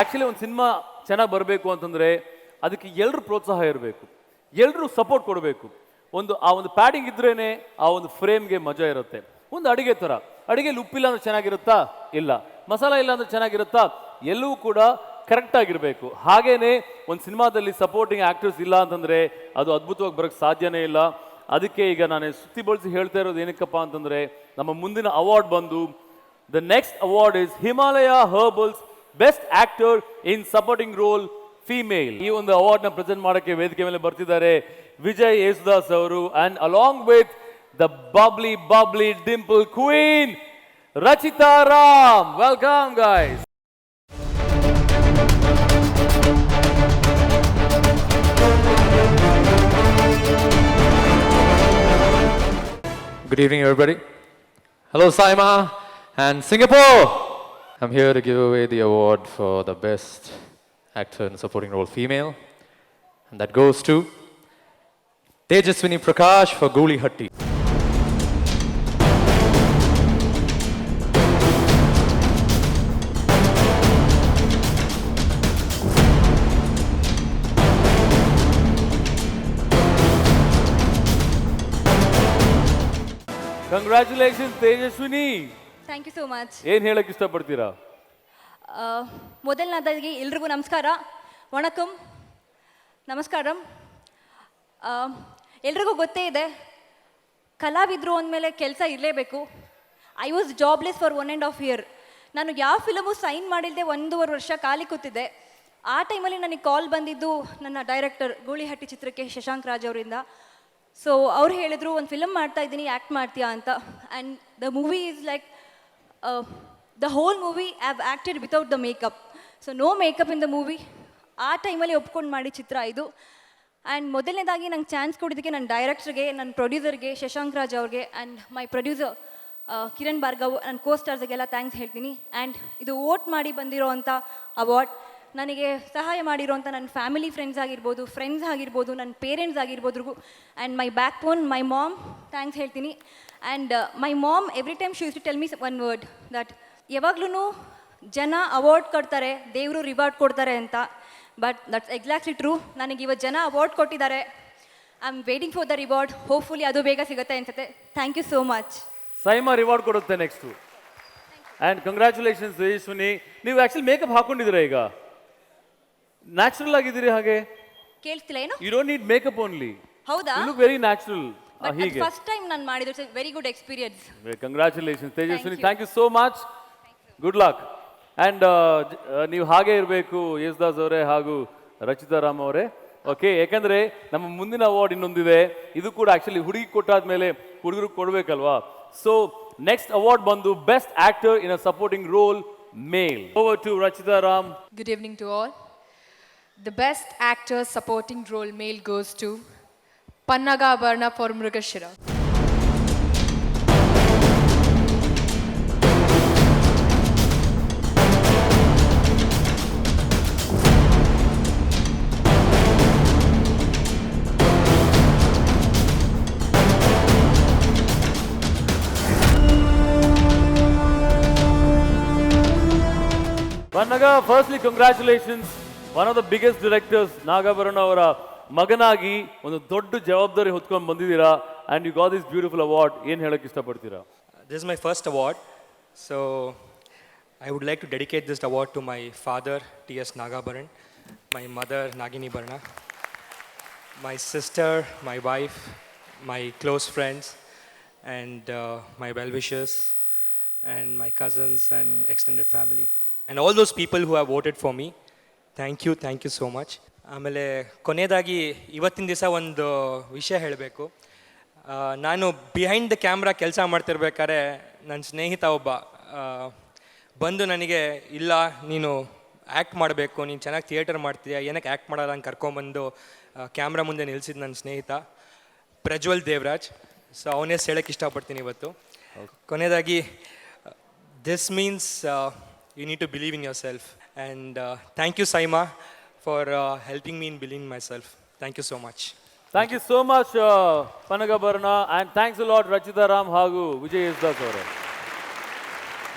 Actually ಒಂದು cinema ಚೆನ್ನಾಗಿ ಬರಬೇಕು ಅಂತಂದರೆ ಅದಕ್ಕೆ ಎಲ್ಲರೂ ಪ್ರೋತ್ಸಾಹ ಇರಬೇಕು, ಎಲ್ಲರೂ ಸಪೋರ್ಟ್ ಕೊಡಬೇಕು. ಆ ಒಂದು ಪ್ಯಾಡಿಂಗ್ ಇದ್ರೇ ಆ ಒಂದು ಫ್ರೇಮ್ಗೆ ಮಜಾ ಇರುತ್ತೆ. ಒಂದು ಅಡುಗೆ ಥರ, ಅಡುಗೆಲಿ ಉಪ್ಪಿಲ್ಲ ಅಂದ್ರೆ ಚೆನ್ನಾಗಿರುತ್ತಾ? ಇಲ್ಲ. ಮಸಾಲ ಇಲ್ಲ ಅಂದ್ರೆ ಚೆನ್ನಾಗಿರುತ್ತಾ? ಎಲ್ಲವೂ ಕೂಡ ಕರೆಕ್ಟ್ ಆಗಿರಬೇಕು. ಹಾಗೇನೆ ಒಂದು ಸಿನಿಮಾದಲ್ಲಿ ಸಪೋರ್ಟಿಂಗ್ ಆಕ್ಟರ್ಸ್ ಇಲ್ಲ ಅಂತಂದರೆ ಅದು ಅದ್ಭುತವಾಗಿ ಬರೋಕ್ಕೆ ಸಾಧ್ಯನೇ ಇಲ್ಲ. ಅದಕ್ಕೆ ಈಗ ನಾನು ಸುತ್ತಿ ಬಳಸಿ ಹೇಳ್ತಾ ಇರೋದು ಏನಕ್ಕಪ್ಪ ಅಂತಂದರೆ, ನಮ್ಮ ಮುಂದಿನ ಅವಾರ್ಡ್ ಬಂದು the next award is Himalaya herbals best actor in supporting roll female. ಈ ಒಂದು ಅವಾರ್ಡ್ನ ಪ್ರೆಸೆಂಟ್ ಮಾಡೋಕ್ಕೆ ವೇದಿಕೆ ಮೇಲೆ ಬರ್ತಿದ್ದಾರೆ ವಿಜಯ್ ಯೇಸುದಾಸ್ ಅವರು, and along with the bubbly Dimple queen Rachita Ram. Welcome guys. Good evening, everybody. Hello, Saima and Singapore. I'm here to give away the award for the best actor in supporting role female, and that goes to Tejaswini Prakash for Guli Hatti. Congratulation Tejaswini. Thank you so much. ಏನು ಹೇಳಕ್ಕೆ ಇಷ್ಟಪಡ್ತೀರಾ? ಮೊದಲನೇದಾಗಿ ಎಲ್ರಿಗೂ ನಮಸ್ಕಾರ, ವಣಕಂ, ನಮಸ್ಕಾರಂ. ಎಲ್ರಿಗೂ ಗೊತ್ತೇ ಇದೆ, ಕಲಾವಿದರು ಅಂದಮೇಲೆ ಕೆಲಸ ಇರಲೇಬೇಕು. I was jobless for 1.5 year. ನಾನು ಯಾವ ಫಿಲಮು ಸೈನ್ ಮಾಡಿಲ್ಲದೆ 1.5 ವರ್ಷ ಖಾಲಿ ಕೂತಿದ್ದೆ. ಆ ಟೈಮಲ್ಲಿ ನನಗೆ ಕಾಲ್ ಬಂದಿದ್ದು ನನ್ನ ಡೈರೆಕ್ಟರ್ ಗೂಳಿಹಟ್ಟಿ ಚಿತ್ರಕ್ಕೆ ಶಶಾಂಕ್ ರಾಜ್ ಅವರಿಂದ. ಸೊ ಅವ್ರು ಹೇಳಿದ್ರು, ಒಂದು ಫಿಲಮ್ ಮಾಡ್ತಾ ಇದ್ದೀನಿ, ಆ್ಯಕ್ಟ್ ಮಾಡ್ತೀಯಾ ಅಂತ. And the movie is like the whole movie I have acted without the makeup. So no makeup in the movie. ಆ ಟೈಮಲ್ಲಿ ಒಪ್ಕೊಂಡು ಮಾಡಿ ಚಿತ್ರ ಇದು. ಆ್ಯಂಡ್ ಮೊದಲನೇದಾಗಿ ನಂಗೆ ಚಾನ್ಸ್ ಕೊಡೋದಕ್ಕೆ ನನ್ನ ಡೈರೆಕ್ಟ್ರಿಗೆ, ನನ್ನ ಪ್ರೊಡ್ಯೂಸರ್ಗೆ ಶಶಾಂಕ್ ರಾಜ್ ಅವ್ರಿಗೆ, and my producer Kiran Bhargav, ನನ್ನ ಕೋ ಸ್ಟಾರ್ಸ್ಗೆಲ್ಲ ಥ್ಯಾಂಕ್ಸ್ ಹೇಳ್ತೀನಿ. ಆ್ಯಂಡ್ ಇದು ವೋಟ್ ಮಾಡಿ ಬಂದಿರೋ ಅಂಥ ಅವಾರ್ಡ್. ನನಗೆ ಸಹಾಯ ಮಾಡಿರೋಂಥ ನನ್ನ ಫ್ಯಾಮಿಲಿ ಫ್ರೆಂಡ್ಸ್ ಆಗಿರ್ಬೋದು, ನನ್ನ ಪೇರೆಂಟ್ಸ್ ಆಗಿರ್ಬೋದು, and my backbone my mom thanks ಹೇಳ್ತೀನಿ. And my mom every time she use to tell me one word that ಯಾವಾಗ್ಲೂ ಜನ ಅವಾರ್ಡ್ ಕೊಡ್ತಾರೆ, ದೇವರು ರಿವಾರ್ಡ್ ಕೊಡ್ತಾರೆ ಅಂತ. But that's exactly true. ನನಗೆ ಇವತ್ತು ಜನ ಅವಾರ್ಡ್ ಕೊಟ್ಟಿದ್ದಾರೆ. I am waiting for the reward. Hopefully ಅದು ಬೇಗ ಸಿಗುತ್ತೆ ಅನ್ಸುತ್ತೆ. Thank you so much. SIIMA reward ಕೊಡುತ್ತೆ ನೆಕ್ಸ್ಟು. And congratulations Tejaswini. ನೀವು ಆ್ಯಕ್ಚುಲಿ ಮೇಕಪ್ ಹಾಕೊಂಡಿದ್ದೀರಾ ಈಗ? ನ್ಯಾಚುರಲ್ ಆಗಿದ್ದೀರಿ ಹಾಗೆ. ಕೇಳ್ತಿಲ್ಲ ಏನು? You don't need makeup only. ಹೌದಾ? You look very natural. ಹೀಗೆ ಫಸ್ಟ್ ಟೈಮ್ ನಾನು ಮಾಡಿದ್ದು. It's very good experience. Congratulations Tejaswini. Thank you so much. Good luck. And ನೀವು ಹಾಗೆ ಇರಬೇಕು ಯೇಸುದಾಸ್ ಅವರೇ ಹಾಗೂ ರಚಿತಾ ರಾಮ್ ಅವರೇ. ಓಕೆ, ಯಾಕಂದರೆ ನಮ್ಮ ಮುಂದಿನ ಅವಾರ್ಡ್ ಇನ್ನೊಂದಿದೆ. ಇದು ಕೂಡ ಆ್ಯಕ್ಚುಲಿ ಹುಡುಗಿ ಕೊಟ್ಟಾದ್ಮೇಲೆ ಹುಡುಗರು ಕೊಡಬೇಕಲ್ವಾ. ಸೊ ನೆಕ್ಸ್ಟ್ ಅವಾರ್ಡ್ ಬಂದು best actor in a supporting role male. Over to Rachita Ram. Good evening to all. The best actor supporting role male goes to Pannaga Abarna for Mrugashira. Pannaga, firstly congratulations. One of the biggest directors Nagabharana ಅವರ ಮಗನಾಗಿ ಒಂದು ದೊಡ್ಡ ಜವಾಬ್ದಾರಿ ಹೊತ್ಕೊಂಡು ಬಂದಿದ್ದೀರಾ. And you got this beautiful award. ಏನು ಹೇಳಕ್ಕೆ ಇಷ್ಟಪಡ್ತೀರಾ? This is my first award, so I would like to dedicate this award to my father T.S. Nagabaran, my mother Nagini Barna, my sister, my wife, my close friends, and my well-wishers, and my cousins and extended family, and all those people who have voted for me. Thank you so much. ಆಮೇಲೆ ಕೊನೆಯದಾಗಿ ಇವತ್ತಿನ ದಿವಸ ಒಂದು ವಿಷಯ ಹೇಳಬೇಕು. ನಾನು behind the camera ಕೆಲಸ ಮಾಡ್ತಿರ್ಬೇಕಾದ್ರೆ ನನ್ನ ಸ್ನೇಹಿತ ಒಬ್ಬ ಬಂದು ನನಗೆ, ಇಲ್ಲ ನೀನು ಆ್ಯಕ್ಟ್ ಮಾಡಬೇಕು, ನೀನು ಚೆನ್ನಾಗಿ ಥಿಯೇಟರ್ ಮಾಡ್ತೀಯಾ, ಏನಕ್ಕೆ ಆ್ಯಕ್ಟ್ ಮಾಡಲ್ಲ ಅಂತ ಕರ್ಕೊಂಬಂದು ಕ್ಯಾಮ್ರಾ ಮುಂದೆ ನಿಲ್ಲಿಸಿದ ನನ್ನ ಸ್ನೇಹಿತ ಪ್ರಜ್ವಲ್ ದೇವರಾಜ್. ಸೊ ಅವನೇ ಹೇಳೋಕ್ಕೆ ಇಷ್ಟಪಡ್ತೀನಿ ಇವತ್ತು. ಕೊನೆಯದಾಗಿ this means you need to believe in yourself, and thank you Saima for helping me in believing in myself. Thank you so much. Thank you so much Pannaga Barna, and thanks a lot Rachita Ram ಹಾಗೂ ವಿಜಯ್ ಯೇಸುದಾಸ್ ಅವರೇ.